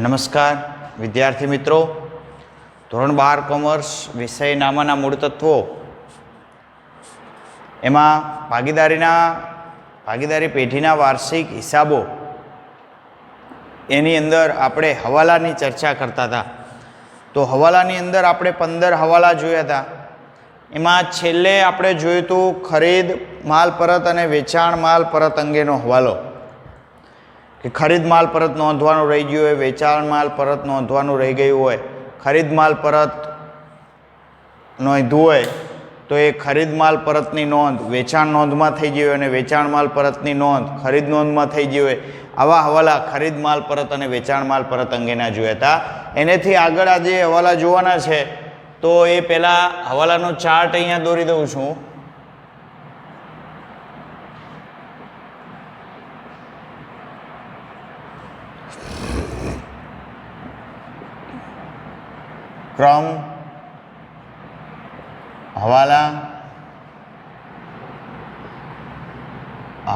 નમસ્કાર વિદ્યાર્થી મિત્રો, ધોરણ 12 કોમર્સ વિષય નામાના મૂળ તત્વો એમાં ભાગીદારી પેઢીના વાર્ષિક હિસાબો એની અંદર આપણે હવાલાની ચર્ચા કરતા હતા. તો હવાલાની અંદર આપણે 15 હવાલા જોયા હતા. એમાં છેલ્લે આપણે જોયું હતું ખરીદ માલ પરત અને વેચાણ માલ પરત અંગેનો હવાલો કે ખરીદ માલ પરત નોંધવાનું રહી ગયું હોય, વેચાણ માલ પરત નોંધવાનું રહી ગયું હોય. ખરીદ માલ પરત નોંધવું હોય તો એ ખરીદ માલ પરતની નોંધ વેચાણ નોંધમાં થઈ ગઈ હોય અને વેચાણ માલ પરતની નોંધ ખરીદ નોંધમાં થઈ ગઈ હોય. આવા હવાલા ખરીદ માલ પરત અને વેચાણ માલ પરત અંગેના જોયા હતા. એનેથી આગળ આજે હવાલા જોવાના છે. તો એ પહેલાં હવાલાનો ચાર્ટ અહીંયા દોરી દઉં છું. ક્રમ, હવાલા,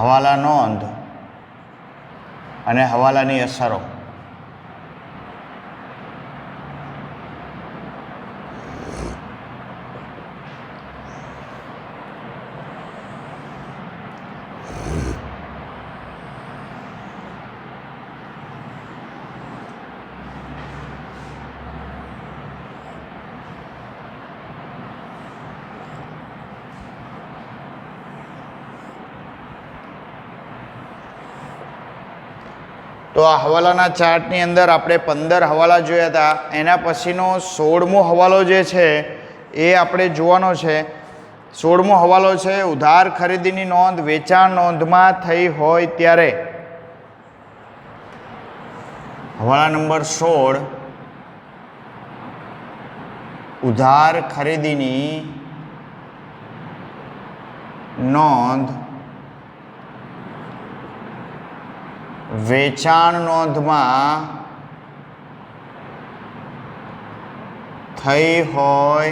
હવાલા નોંધ અને હવાલાની અસરો. તો આ હવાલાના ચાર્ટની અંદર આપણે 15 હવાલા જોયા હતા. એના પછીનો 16મો હવાલો જે છે એ આપણે જોવાનો છે. 16મો હવાલો છે ઉધાર ખરીદીની નોંધ વેચાણ નોંધમાં થઈ હોય ત્યારે. હવાલા નંબર 16, ઉધાર ખરીદીની નોંધ વેચાણ નોંધમાં થઈ હોય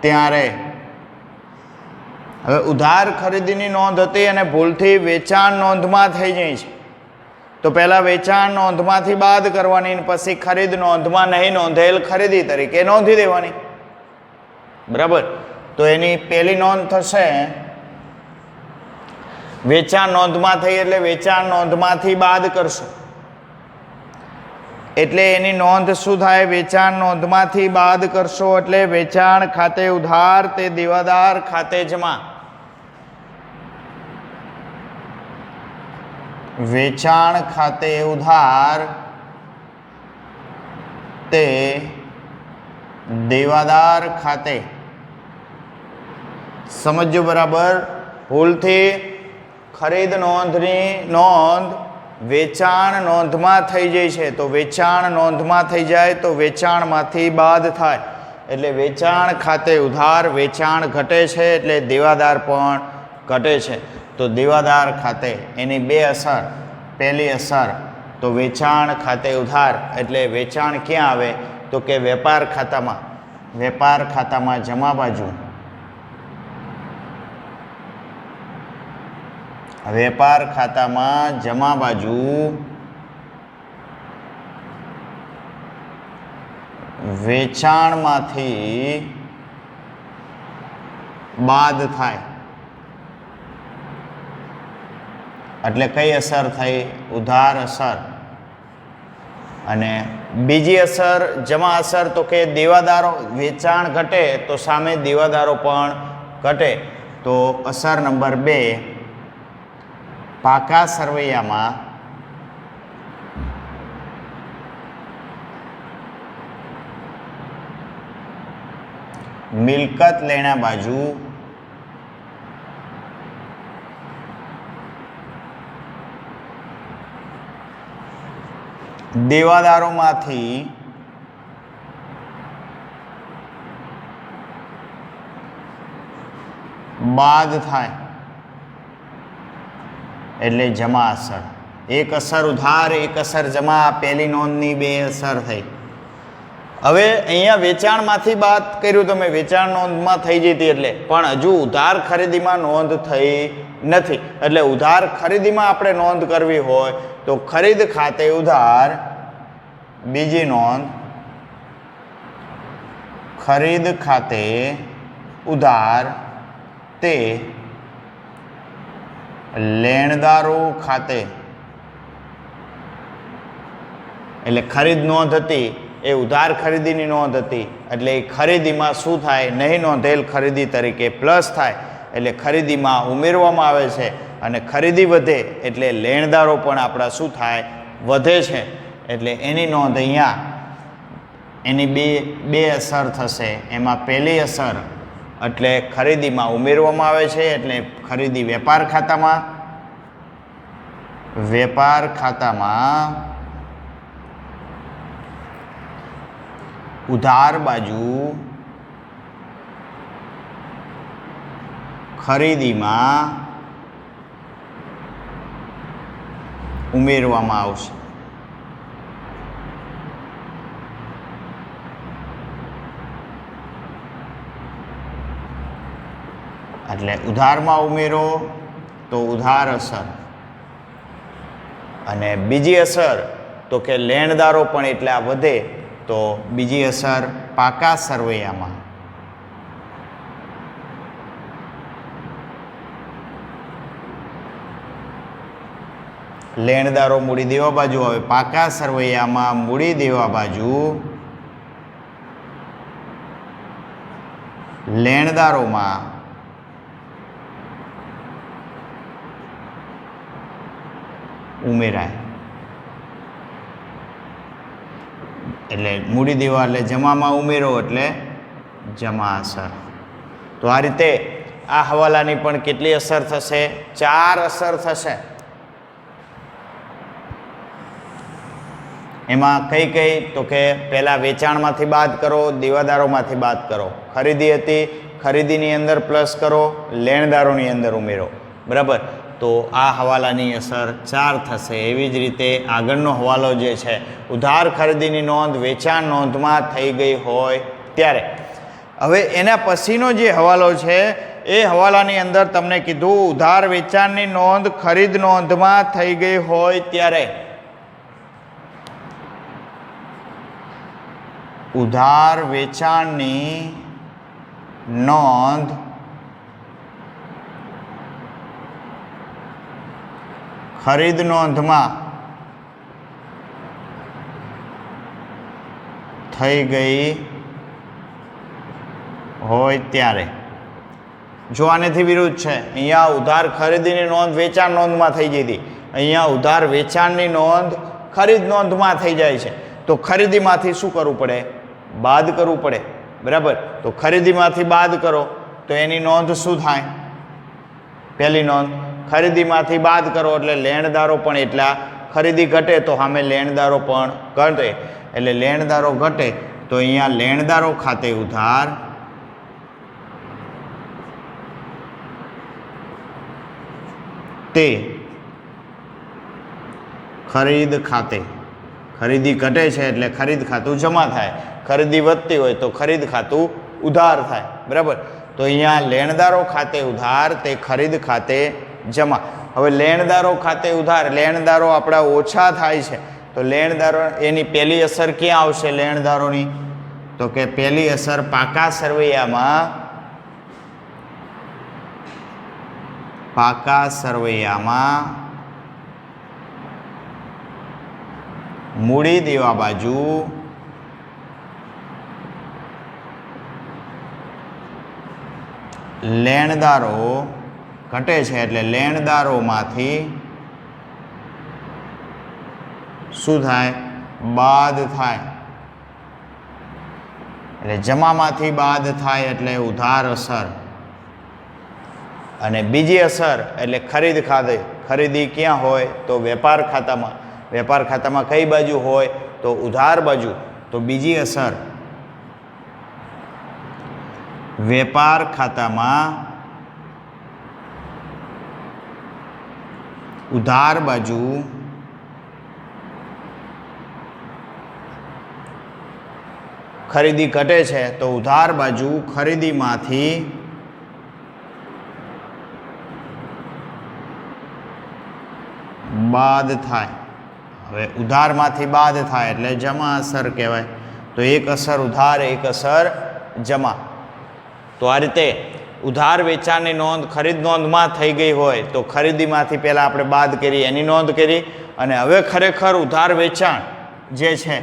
ત્યારે. હવે ઉધાર ખરીદીની નોંધ હતી અને ભૂલથી વેચાણ નોંધમાં થઈ જાય છે તો પહેલાં વેચાણ નોંધમાંથી બાદ કરવાની, પછી ખરીદ નોંધમાં નહીં નોંધેલ ખરીદી તરીકે નોંધી દેવાની. બરાબર. તો એની પહેલી નોંધ થશે વેચાણ નોંધમાં થઈ એટલે વેચાણ નોંધમાંથી બાદ કરશો એટલે એની નોંધ શું થાય? વેચાણ નોંધમાંથી બાદ કરશો એટલે વેચાણ ખાતે ઉધાર તે દેવાદાર ખાતે જમા. વેચાણ ખાતે ઉધાર તે દેવાદાર ખાતે. સમજો બરાબર. ભૂલથી ખરીદ નોંધની નોંધ વેચાણ નોંધમાં થઈ જાય છે તો વેચાણ નોંધમાં થઈ જાય તો વેચાણમાંથી બાદ થાય એટલે વેચાણ ખાતે ઉધાર. વેચાણ ઘટે છે એટલે દેવાદાર પણ ઘટે છે તો દેવાદાર ખાતે. એની બે અસર. પહેલી અસર તો વેચાણ ખાતે ઉધાર એટલે વેચાણ ક્યાં આવે તો કે વેપાર ખાતામાં. વેપાર ખાતામાં જમા બાજુ. વેપાર ખાતામાં જમા બાજુ વેચાણમાંથી બાદ થાય એટલે કઈ અસર થઈ? ઉધાર અસર. અને બીજી અસર જમા અસર તો કે દેવાદારો. વેચાણ ઘટે તો સામે દેવાદારો પણ ઘટે. તો અસર નંબર 2, પાકા સરવૈયામાં મિલકત લેણા બાજુ દેવાદારોમાંથી બાદ થાય એટલે જમા અસર. એક અસર ઉધાર, એક અસર જમા. પહેલી નોંધની બે અસર થઈ. હવે અહીંયા વેચાણમાંથી વાત કર્યું તમે, વેચાણ નોંધમાં થઈ જતી એટલે, પણ હજુ ઉધાર ખરીદીમાં નોંધ થઈ નથી. એટલે ઉધાર ખરીદીમાં આપણે નોંધ કરવી હોય તો ખરીદ ખાતે ઉધાર, બીજી નોંધ ખરીદ ખાતે ઉધાર તે લેણદારો ખાતે, એટલે ખરીદ નોંધ હતી એ ઉધાર ખરીદીની નોંધ હતી, એટલે એ ખરીદીમાં શું થાય, નહીં નોંધેલ ખરીદી તરીકે પ્લસ થાય, એટલે ખરીદીમાં ઉમેરવામાં આવે છે. અને ખરીદી વધે એટલે લેણદારો પણ આપણા શું થાય, વધે છે. એટલે એની નોંધ અહીંયા એની બે અસર થશે. એમાં પહેલી અસર એટલે ખરીદીમાં ઉમેરવામાં આવે છે, એટલે ખરીદી વેપાર ખાતામાં ઉધાર બાજુ ખરીદીમાં ઉમેરવામાં આવશે. એટલે ઉધારમાં ઉમેરો તો ઉધાર અસર, અને બીજી અસર તો કે લેણદારો પણ એટલા વધે તો બીજી અસર પાકા સરવૈયામાં. લેણદારો મૂડી દેવા બાજુ આવે, પાકા સરવૈયામાં મૂડી દેવા બાજુ લેણદારોમાં ઉમેરાય. એટલે મૂડી દેવા એટલે જમામાં ઉમેરો એટલે જમા અસર. તો આ રીતે આ હવાલાની પણ કેટલી અસર થશે, 4 અસર થશે. એમાં કઈ કઈ તો કે પહેલાં વેચાણમાંથી બાદ કરો, દેવાદારોમાંથી બાદ કરો. ખરીદી હતી, ખરીદીની અંદર પ્લસ કરો, લેણદારોની અંદર ઉમેરો. બરાબર. તો આ હવાલાની અસર 4 થશે. એવી જ રીતે આગળનો હવાલો જે છે, ઉધાર ખરીદીની નોંધ વેચાણ નોંધમાં થઈ ગઈ હોય ત્યારે. હવે એના પછીનો જે હવાલો છે એ હવાલાની અંદર તમને કીધું ઉધાર વેચાણની નોંધ ખરીદ નોંધમાં થઈ ગઈ હોય ત્યારે. ઉધાર વેચાણની નોંધ ખરીદ નોંધમાં થઈ ગઈ હોય ત્યારે. જો આનેથી વિરુદ્ધ છે, અહીંયા ઉધાર ખરીદીની નોંધ વેચાણ નોંધમાં થઈ ગઈ હતી, અહીંયા ઉધાર વેચાણની નોંધ ખરીદ નોંધમાં થઈ જાય છે. તો ખરીદીમાંથી શું કરવું પડે, બાદ કરવું પડે. બરાબર. તો ખરીદીમાંથી બાદ કરો તો એની નોંધ શું થાય, પહેલી નોંધ ખરીદીમાંથી બાદ કરો એટલે લેણદારો પણ એટલા, ખરીદી ઘટે તો સામે લેણદારો પણ ઘટે, એટલે લેણદારો ઘટે તો અહીંયા લેણદારો ખાતે ઉધાર તે ખરીદ ખાતે, ખરીદી ઘટે છે એટલે ખરીદ ખાતું જમા થાય, ખરીદી વધતી હોય તો ખરીદ ખાતું ઉધાર થાય. બરાબર. તો અહીંયા લેણદારો ખાતે ઉધાર તે ખરીદ ખાતે જમા. હવે લેણદારો ખાતે ઉધાર, લેણદારો આપણા ઓછા થાય છે તો લેણદારો એની પહેલી અસર ક્યાં આવશે લેણદારોની, તો કે પહેલી અસર પાકા સરવૈયામાં મૂડી દેવા બાજુ લેણદારો ઘટે છે, એટલે લેણદારોમાંથી શું થાય, બાદ થાય. એટલે જમામાંથી બાદ થાય એટલે ઉધાર અસર. અને બીજી અસર એટલે ખરીદ ખાતે, ખરીદી ક્યાં હોય તો વેપાર ખાતામાં, વેપાર ખાતામાં કઈ બાજુ હોય તો ઉધાર બાજુ. તો બીજી અસર વેપાર ખાતામાં ઉધાર બાજુ ખરીદી ઘટે છે તો ઉધાર બાજુ ખરીદીમાંથી બાદ થાય. હવે ઉધારમાંથી બાદ થાય એટલે જમા અસર કહેવાય. તો એક અસર ઉધાર, એક અસર જમા. તો આ રીતે ઉધાર વેચાણની નોંધ ખરીદ નોંધમાં થઈ ગઈ હોય તો ખરીદીમાંથી પહેલાં આપણે બાદ કરી, એની નોંધ કરી. અને હવે ખરેખર ઉધાર વેચાણ જે છે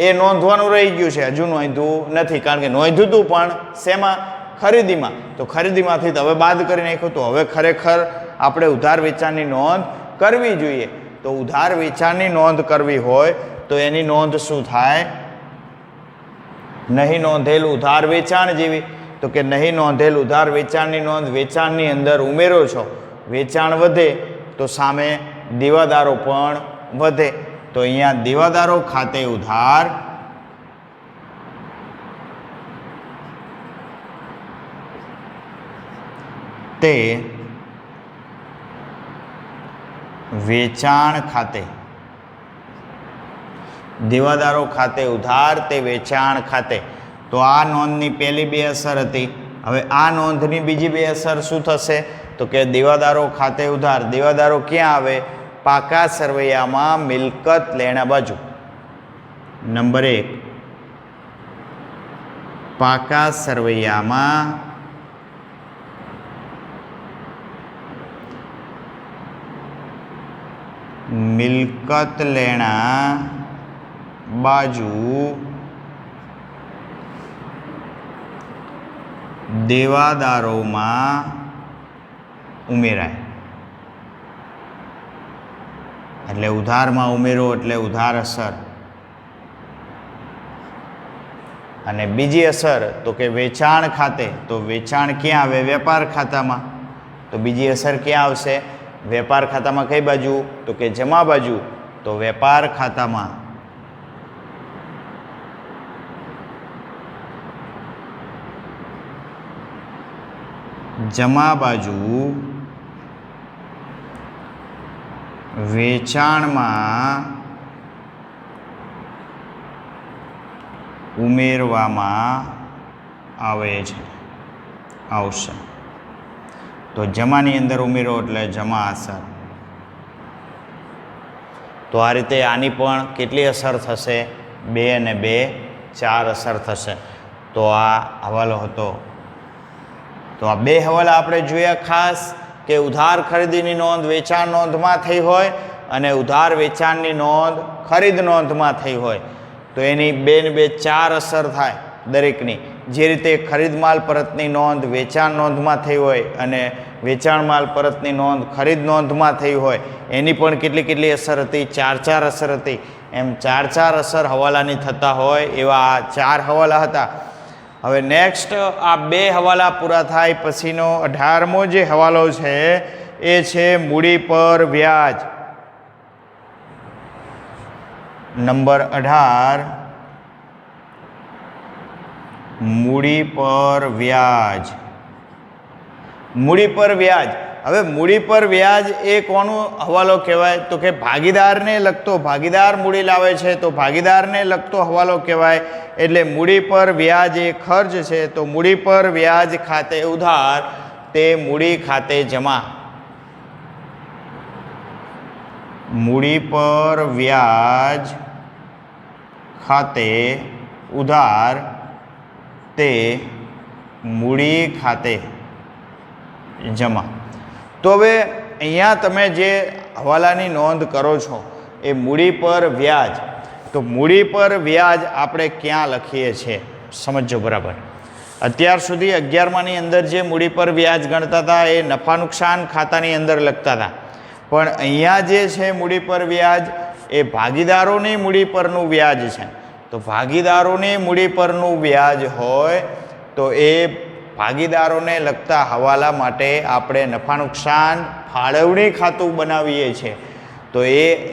એ નોંધવાનું રહી ગયું છે, હજુ નોંધ્યું નથી. કારણ કે નોંધ્યું હતું પણ શેમાં? ખરીદીમાં. તો ખરીદીમાંથી તો હવે બાદ કરી નાખ્યું. તો હવે ખરેખર આપણે ઉધાર વેચાણની નોંધ કરવી જોઈએ. તો ઉધાર વેચાણની નોંધ કરવી હોય તો એની નોંધ શું થાય? નહીં નોંધેલ ઉધાર વેચાણ જેવી. તો કે નહીં નોંધેલ ઉધાર વેચાણની નોંધ વેચાણની અંદર ઉમેરો છો, વેચાણ વધે તો સામે દેવાદારો પણ વધે. તો અહીંયા દેવાદારો ખાતે ઉધાર તે વેચાણ ખાતે, દેવાદારો ખાતે ઉધાર તે વેચાણ ખાતે. તો આ નોંધની પહેલી બે અસર હતી. હવે આ નોંધની બીજી બે અસર શું થશે? તો કે દેવાદારો ખાતે ઉધાર. દેવાદારો ક્યાં આવે? પાકા સરવૈયામાં મિલકત લેણા બાજુ. નંબર 1, પાકા સરવૈયામાં મિલકત લેણા બાજુ દેવાદારોમાં ઉમેરાય. એટલે ઉધારમાં ઉમેરો એટલે ઉધાર અસર. અને બીજી અસર તો કે વેચાણ ખાતે. તો વેચાણ ક્યાં આવે? વેપાર ખાતામાં. તો બીજી અસર ક્યાં આવશે? વેપાર ખાતામાં. કઈ બાજુ? તો કે જમા બાજુ. તો વેપાર ખાતામાં. જમા બાજુ વેચાણમાં ઉમેરવામાં આવે છે, આવશે. તો જમાની અંદર ઉમેરો એટલે જમા અસર. તો આ રીતે આની પણ કેટલી અસર થશે? 2 અને 2 4 અસર થશે. તો આ હવાલો હતો. તો આ બે હવાલા આપણે જોયા ખાસ, કે ઉધાર ખરીદીની નોંધ વેચાણ નોંધમાં થઈ હોય અને ઉધાર વેચાણની નોંધ ખરીદ નોંધમાં થઈ હોય. તો એની 2 ને 2 4 અસર થાય દરેકની. જે રીતે ખરીદ માલ પરતની નોંધ વેચાણ નોંધમાં થઈ હોય અને વેચાણ માલ પરતની નોંધ ખરીદ નોંધમાં થઈ હોય, એની પણ કેટલી કેટલી અસર હતી? 4 અસર હતી. એમ 4 અસર હવાલાની થતા હોય એવા આ 4 હવાલા હતા. હવે નેક્સ્ટ આ 2 હવાલા પૂરા થાય પછીનો 18મો જે હવાલો છે એ છે મૂડી પર વ્યાજ. નંબર 18, મૂડી પર વ્યાજ. મૂડી પર વ્યાજ. હવે મૂડી પર વ્યાજ એ કોનો હવાલો કહેવાય? તો કે ભાગીદારને લગતો. ભાગીદાર મૂડી લાવે છે તો ભાગીદારને લગતો હવાલો કહેવાય. એટલે મૂડી પર વ્યાજ એ ખર્ચ છે. તો મૂડી પર વ્યાજ ખાતે ઉધાર તે મૂડી ખાતે જમા. મૂડી પર વ્યાજ ખાતે ઉધાર તે મૂડી ખાતે જમા. તો હવે અહીંયા તમે જે હવાલાની નોંધ કરો છો એ મૂડી પર વ્યાજ. તો મૂડી પર વ્યાજ આપણે ક્યાં લખીએ છીએ? સમજો બરાબર. અત્યાર સુધી 11માની અંદર જે મૂડી પર વ્યાજ ગણતા હતા એ નફા નુકસાન ખાતાની અંદર લખતા હતા. પણ અહીંયા જે છે મૂડી પર વ્યાજ એ ભાગીદારોની મૂડી પરનું વ્યાજ છે. તો ભાગીદારોની મૂડી પરનું વ્યાજ હોય તો એ ભાગીદારોને લગતા હવાલા માટે આપણે નફા નુકસાન ફાળવણી ખાતું બનાવીએ છીએ. તો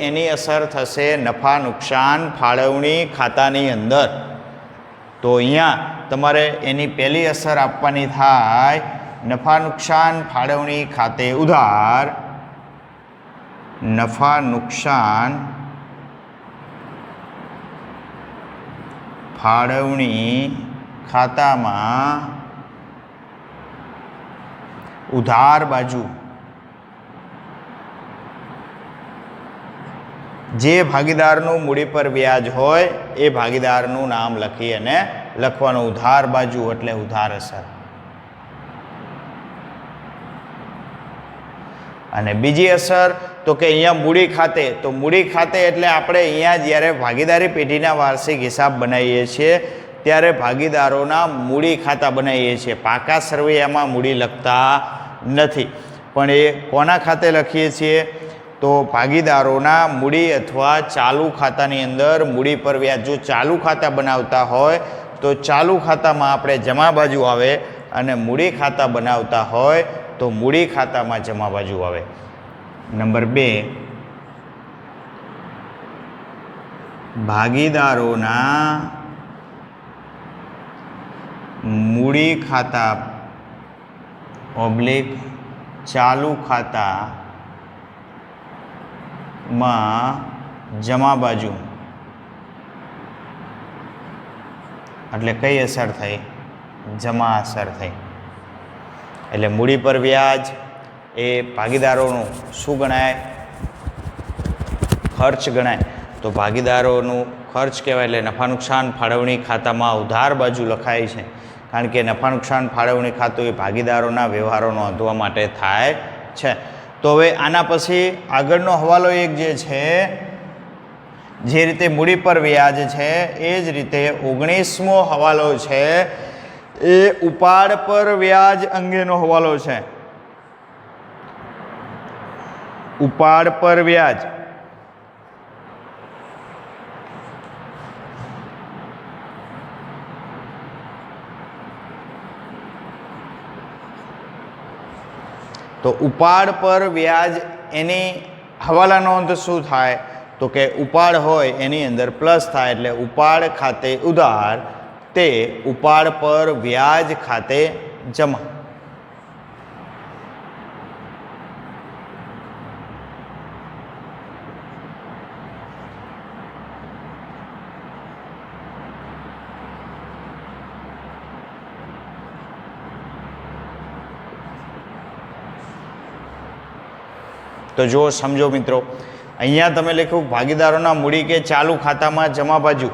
એની અસર થશે નફા નુકસાન ફાળવણી ખાતાની અંદર. તો અહીંયા તમારે એની પહેલી અસર આપવાની થાય નફા નુકસાન ફાળવણી ખાતે ઉધાર. નફા નુકસાન ફાળવણી ખાતામાં ઉધાર બાજુ જે ભાગીદારનું મૂડી પર વ્યાજ હોય એ ભાગીદારનું નામ લખી અને લખવાનું. ઉધાર બાજુ એટલે ઉધાર અસર. અને બીજી અસર તો કે અહીંયા મૂડી ખાતે. તો મૂડી ખાતે એટલે આપણે અહીંયા જ્યારે ભાગીદારી પેઢીના વાર્ષિક હિસાબ બનાવીએ છીએ ત્યારે ભાગીદારોના મૂડી ખાતા બનાવીએ છીએ. પાકા સરવૈયામાં મૂડી લખતા નથી, પણ એ કોના ખાતે લખીએ છીએ? તો ભાગીદારોના મૂડી અથવા ચાલુ ખાતાની અંદર મૂડી પર વ્યાજ. જો ચાલુ ખાતા બનાવતા હોય તો ચાલુ ખાતામાં આપણે જમા બાજુ આવે, અને મૂડી ખાતા બનાવતા હોય તો મૂડી ખાતામાં જમા બાજુ આવે. નંબર 2, ભાગીદારોના મૂડી ખાતા / ચાલુ ખાતામાં જમા બાજુ. એટલે કઈ અસર થઈ? જમા અસર થઈ. એટલે મૂડી પર વ્યાજ એ ભાગીદારોનું શું ગણાય? ખર્ચ ગણાય. તો ભાગીદારોનું ખર્ચ કહેવાય. એટલે નફા નુકસાન ફાળવણી ખાતામાં ઉધાર બાજુ લખાય છે, કારણ કે નફા નુકસાન ફાળવણી ખાતું એ ભાગીદારોના વ્યવહારો નોંધવા માટે થાય છે. તો હવે આના પછી આગળનો હવાલો એક જે છે, જે રીતે મૂડી પર વ્યાજ છે એ જ રીતે 19મો હવાલો છે એ ઉપાડ પર વ્યાજ અંગેનો હવાલો છે. ઉપાડ પર વ્યાજ. તો ઉપાડ પર વ્યાજ એની હવાલા નોંધ શું થાય? તો કે ઉપાડ હોય એની અંદર પ્લસ થાય, એટલે ઉપાડ ખાતે ઉધાર તે ઉપાડ પર વ્યાજ ખાતે જમા. તો જો સમજો મિત્રો, અહીંયા તમે લખ્યું ભાગીદારોના મૂડી કે ચાલુ ખાતામાં જમા બાજુ.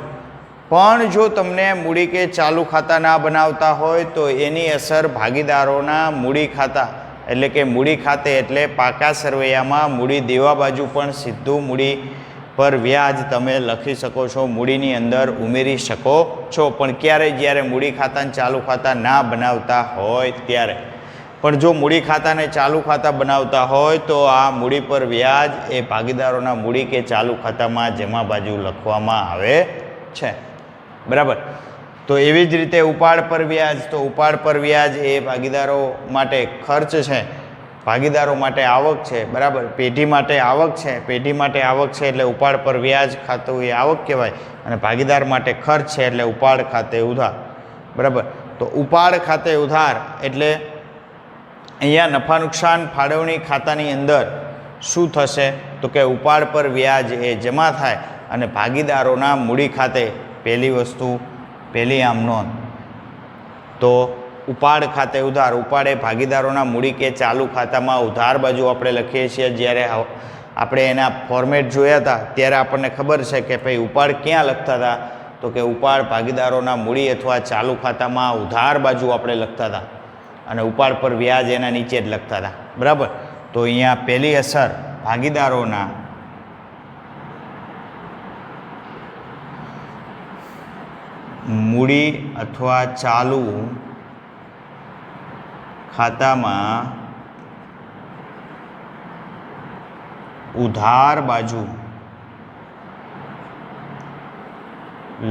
પણ જો તમને મૂડી કે ચાલુ ખાતા ના બનાવતા હોય તો એની અસર ભાગીદારોના મૂડી ખાતા એટલે કે મૂડી ખાતે એટલે પાકા સરવૈયામાં મૂડી દેવા બાજુ પણ સીધું મૂડી પર વ્યાજ તમે લખી શકો છો, મૂડીની અંદર ઉમેરી શકો છો. પણ ક્યારે? જ્યારે મૂડી ખાતાને ચાલુ ખાતા ના બનાવતા હોય ત્યારે. પણ જો મૂડી ખાતાને ચાલુ ખાતા બનાવતા હોય તો આ મૂડી પર વ્યાજ એ ભાગીદારોના મૂડી કે ચાલુ ખાતામાં જમા બાજુ લખવામાં આવે છે. બરાબર. તો એવી જ રીતે ઉપાડ પર વ્યાજ. તો ઉપાડ પર વ્યાજ એ ભાગીદારો માટે ખર્ચ છે, ભાગીદારો માટે આવક છે. બરાબર. પેઢી માટે આવક છે, પેઢી માટે આવક છે એટલે ઉપાડ પર વ્યાજ ખાતું એ આવક કહેવાય, અને ભાગીદાર માટે ખર્ચ છે એટલે ઉપાડ ખાતે ઉધાર. બરાબર. તો ઉપાડ ખાતે ઉધાર એટલે અહીંયા નફા નુકસાન ફાળવણી ખાતાની અંદર શું થશે? તો કે ઉપાડ પર વ્યાજ એ જમા થાય અને ભાગીદારોના મૂડી ખાતે પહેલી વસ્તુ, પહેલી આમ નોંધ. તો ઉપાડ ખાતે ઉધાર. ઉપાડ એ ભાગીદારોના મૂડી કે ચાલુ ખાતામાં ઉધાર બાજુ આપણે લખીએ છીએ. જ્યારે આપણે એના ફોર્મેટ જોયા હતા ત્યારે આપણને ખબર છે કે ભાઈ ઉપાડ ક્યાં લખતા હતા? તો કે ઉપાડ ભાગીદારોના મૂડી અથવા ચાલુ ખાતામાં ઉધાર બાજુ આપણે લખતા હતા, અને ઉપાડ પર વ્યાજ એના નીચે જ લખતા હતા. બરાબર. તો અહીંયા પહેલી અસર ભાગીદારોના મૂડી અથવા ચાલુ ખાતામાં ઉધાર બાજુ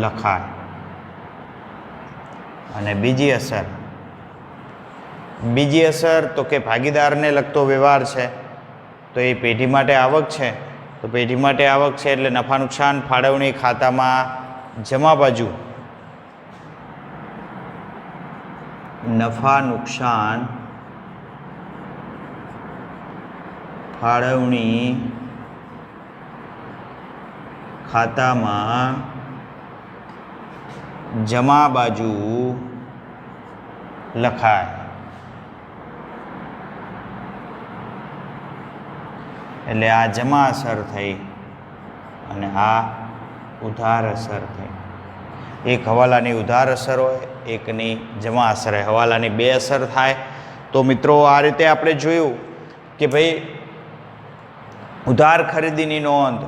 લખાય. અને બીજી અસર તો કે ભાગીદારને લગતો વ્યવહાર છે, તો એ પેઢી માટે આવક છે. તો પેઢી માટે આવક છે એટલે નફા નુકસાન ફાળવણી ખાતામાં જમા બાજુ નફા નુકસાન ફાળવણી ખાતામાં જમા બાજુ લખાય. એટલે આ જમા અસર થઈ. અને આ ઉધાર અસર થઈ. એક હવાલાની ઉધાર અસર હોય, એકની જમા અસર હોય. હવાલાની બે અસર થાય. તો મિત્રો આ રીતે આપણે જોયું કે ભાઈ ઉધાર ખરીદીની નોંધ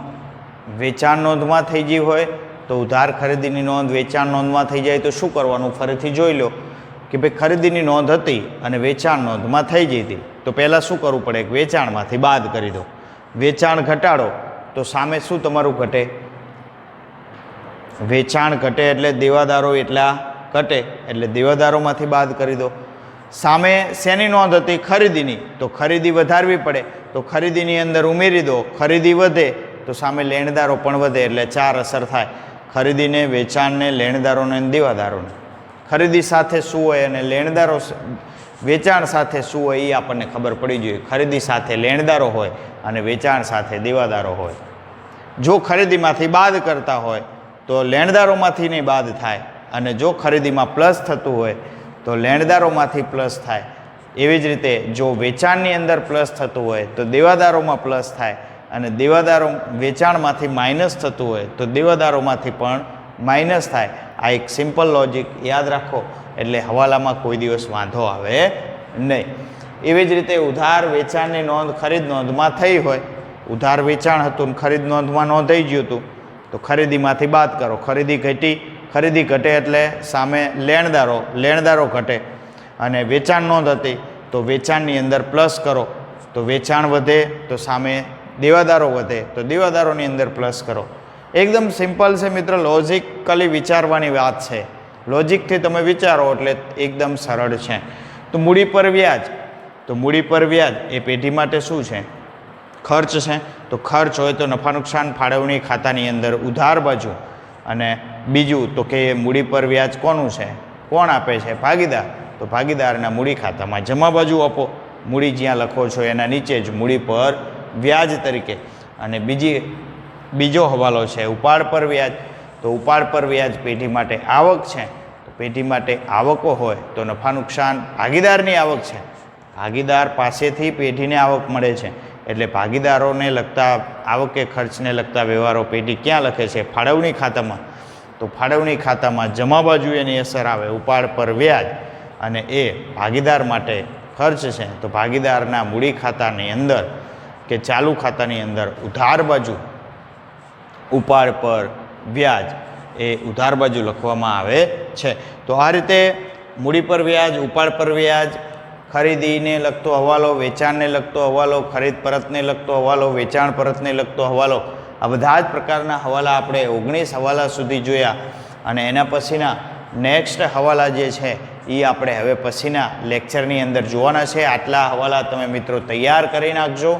વેચાણ નોંધમાં થઈ ગઈ હોય તો ઉધાર ખરીદીની નોંધ વેચાણ નોંધમાં થઈ જાય તો શું કરવાનું? ફરીથી જોઈ લો કે ભાઈ ખરીદીની નોંધ હતી અને વેચાણ નોંધમાં થઈ ગઈ હતી તો પહેલાં શું કરવું પડે? વેચાણમાંથી બાદ કરી દો. વેચાણ ઘટાડો તો સામે શું તમારું ઘટે? વેચાણ ઘટે એટલે દેવાદારો એટલા ઘટે એટલે દેવાદારોમાંથી બાદ કરી દો. સામે શેની નોંધ હતી? ખરીદીની. તો ખરીદી વધારવી પડે તો ખરીદીની અંદર ઉમેરી દો. ખરીદી વધે તો સામે લેણદારો પણ વધે એટલે ચાર અસર થાય. ખરીદીને, વેચાણને, લેણદારોને અને દેવાદારોને. ખરીદી સાથે શું હોય અને લેણદારો વેચાણ સાથે શું હોય એ આપણને ખબર પડી જોઈએ. ખરીદી સાથે લેણદારો હોય અને વેચાણ સાથે દેવાદારો હોય. જો ખરીદીમાંથી બાદ કરતા હોય તો લેણદારોમાંથી નહીં બાદ થાય અને જો ખરીદીમાં પ્લસ થતું હોય તો લેણદારોમાંથી પ્લસ થાય. એવી જ રીતે જો વેચાણની અંદર પ્લસ થતું હોય તો દેવાદારોમાં પ્લસ થાય અને દેવાદારો વેચાણમાંથી માઇનસ થતું હોય તો દેવાદારોમાંથી પણ માઇનસ થાય. આ એક સિમ્પલ લોજિક યાદ રાખો એટલે હવાલામાં કોઈ દિવસ વાંધો આવે નહીં. એવી જ રીતે ઉધાર વેચાણની નોંધ ખરીદ નોંધમાં થઈ હોય. ઉધાર વેચાણ હતું ને ખરીદ નોંધમાં નોંધાઈ ગયું હતું તો ખરીદીમાંથી બાદ કરો. ખરીદી ઘટી, ખરીદી ઘટે એટલે સામે લેણદારો ઘટે અને વેચાણ નોંધ હતી તો વેચાણની અંદર પ્લસ કરો તો વેચાણ વધે તો સામે દેવાદારો વધે તો દેવાદારોની અંદર પ્લસ કરો. એકદમ સિમ્પલ છે મિત્ર, લોજિકલી વિચારવાની વાત છે. લોજિકથી તમે વિચારો એટલે એકદમ સરળ છે. તો મૂડી પર વ્યાજ, તો મૂડી પર વ્યાજ એ પેઢી માટે શું છે? ખર્ચ છે. તો ખર્ચ હોય તો નફા નુકસાન ફાળવણી ખાતાની અંદર ઉધાર બાજુ અને બીજું તો કે મૂડી પર વ્યાજ કોનું છે? કોણ આપે છે? ભાગીદાર. તો ભાગીદારના મૂડી ખાતામાં જમા બાજુ આપો. મૂડી જ્યાં લખો છો એના નીચે જ મૂડી પર વ્યાજ તરીકે. અને બીજો હવાલો છે ઉપાડ પર વ્યાજ. તો ઉપાડ પર વ્યાજ પેઢી માટે આવક છે. તો પેઢી માટે આવકો હોય તો નફા નુકસાન ભાગીદારની આવક છે. ભાગીદાર પાસેથી પેઢીને આવક મળે છે એટલે ભાગીદારોને લગતા આવક કે ખર્ચને લગતા વ્યવહારો પેઢી ક્યાં લખે છે? ફાળવણી ખાતામાં. તો ફાળવણી ખાતામાં જમા બાજુ એની અસર આવે ઉપાડ પર વ્યાજ અને એ ભાગીદાર માટે ખર્ચ છે. તો ભાગીદારના મૂડી ખાતાની અંદર કે ચાલુ ખાતાની અંદર ઉધાર બાજુ ઉપાડ પર વ્યાજ એ ઉધાર બાજુ લખવામાં આવે છે. તો આ રીતે મૂડી પર વ્યાજ, ઉપાડ પર વ્યાજ, ખરીદીને લગતો હવાલો, વેચાણને લગતો હવાલો, ખરીદ પરતને લગતો હવાલો, વેચાણ પરતને લગતો હવાલો, આ બધા જ પ્રકારના હવાલા આપણે 19 હવાલા સુધી જોયા અને એના પછીના નેક્સ્ટ હવાલા જે છે એ આપણે હવે પછીના લેક્ચરની અંદર જોવાના છે. આટલા હવાલા તમે મિત્રો તૈયાર કરી નાખજો.